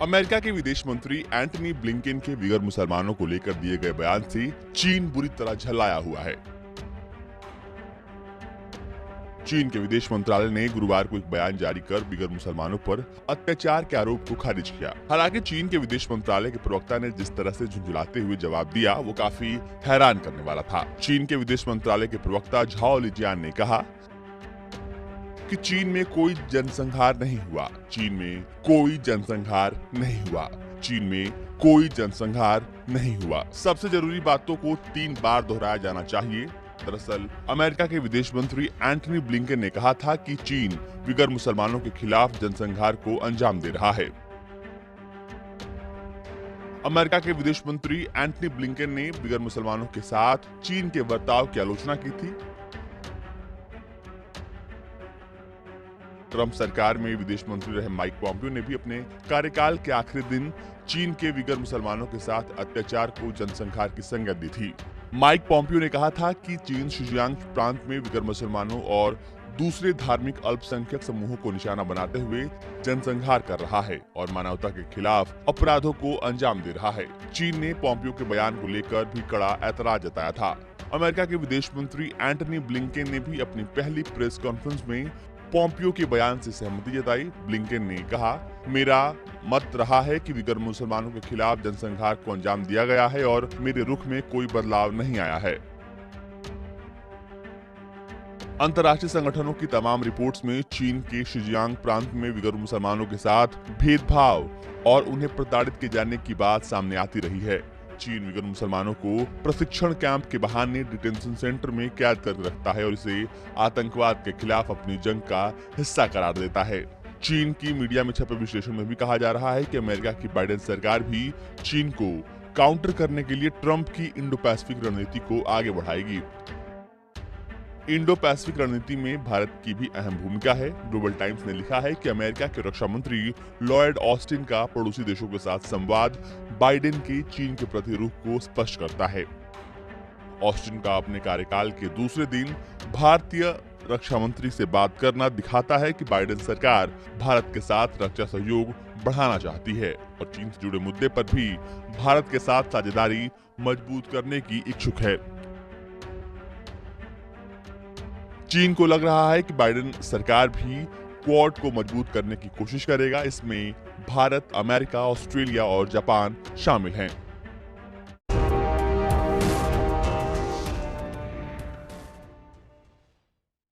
America के विदेश मंत्री एंटनी ब्लिंकेन के बिगर मुसलमानों को लेकर दिए गए बयान से चीन बुरी तरह झल्लाया हुआ है। चीन के विदेश मंत्रालय ने गुरुवार को एक बयान जारी कर बिगर मुसलमानों पर अत्याचार के आरोप को खारिज किया। हालांकि चीन के विदेश मंत्रालय के प्रवक्ता ने जिस तरह से झुंझुलाते हुए जवाब दिया वो काफी हैरान करने वाला था। चीन के विदेश मंत्रालय के प्रवक्ता झाओ लिजियान ने कहा कि चीन में कोई जनसंहार नहीं हुआ। चीन में कोई जनसंहार नहीं हुआ। चीन में कोई जनसंहार नहीं हुआ। सबसे जरूरी बातों को 3 बार दोहराया जाना चाहिए। दरअसल अमेरिका के विदेश मंत्री एंटनी ब्लिंकेन ने कहा था कि चीन बिगर मुसलमानों के खिलाफ जनसंहार को अंजाम दे रहा है। अमेरिका के विदेश मंत्री एंटनी ब्लिंकेन ने बिगर मुसलमानों के साथ चीन के बर्ताव की आलोचना की थी। ट्रंप सरकार में विदेश मंत्री रहे माइक पॉम्पियो ने भी अपने कार्यकाल के आखिरी दिन चीन के बिगर मुसलमानों के साथ अत्याचार को जनसंहार की संज्ञा दी थी। माइक पॉम्पियो ने कहा था कि चीन शिजियांग प्रांत में बिगर मुसलमानों और दूसरे धार्मिक अल्पसंख्यक समूहों को निशाना बनाते हुए जनसंहार कर रहा है और मानवता के खिलाफ अपराधों को अंजाम दे रहा है। चीन ने पॉम्पियो के बयान को लेकर भी कड़ा ऐतराज जताया था। अमेरिका के विदेश मंत्री एंटनी ब्लिंकेन ने भी अपनी पहली प्रेस कॉन्फ्रेंस में पॉम्पियो के बयान से सहमति जताई। ब्लिंकेन ने कहा, मेरा मत रहा है कि बिगर मुसलमानों के खिलाफ जनसंहार को अंजाम दिया गया है और मेरे रुख में कोई बदलाव नहीं आया है। अंतर्राष्ट्रीय संगठनों की तमाम रिपोर्ट्स में चीन के शिजियांग प्रांत में बिगर मुसलमानों के साथ भेदभाव और उन्हें प्रताड़ित किए जाने की बात सामने आती रही है। चीन बिगर मुसलमानों को प्रशिक्षण कैंप के बहाने डिटेंशन सेंटर में कैद कर रखता है और इसे आतंकवाद के खिलाफ अपनी जंग का हिस्सा करार देता है। चीन की मीडिया में छपे विश्लेषण में भी कहा जा रहा है कि अमेरिका की बाइडेन सरकार भी चीन को काउंटर करने के लिए ट्रंप की इंडो पैसिफिक रणनीति को आगे बढ़ाएगी। इंडो पैसिफिक रणनीति में भारत की भी अहम भूमिका है। ग्लोबल टाइम्स ने लिखा है कि अमेरिका के रक्षा मंत्री लॉयड ऑस्टिन का पड़ोसी देशों के साथ संवाद बाइडेन के चीन के प्रति रुख को स्पष्ट करता है। ऑस्टिन का अपने कार्यकाल के दूसरे दिन भारतीय रक्षा मंत्री से बात करना दिखाता है कि बाइडेन सरकार भारत के साथ रक्षा सहयोग बढ़ाना चाहती है और चीन से जुड़े मुद्दे पर भी भारत के साथ साझेदारी मजबूत करने की इच्छुक है। चीन को लग रहा है कि बाइडेन सरकार भी क्वाड को मजबूत करने की कोशिश करेगा। इसमें भारत, अमेरिका, ऑस्ट्रेलिया और जापान शामिल हैं।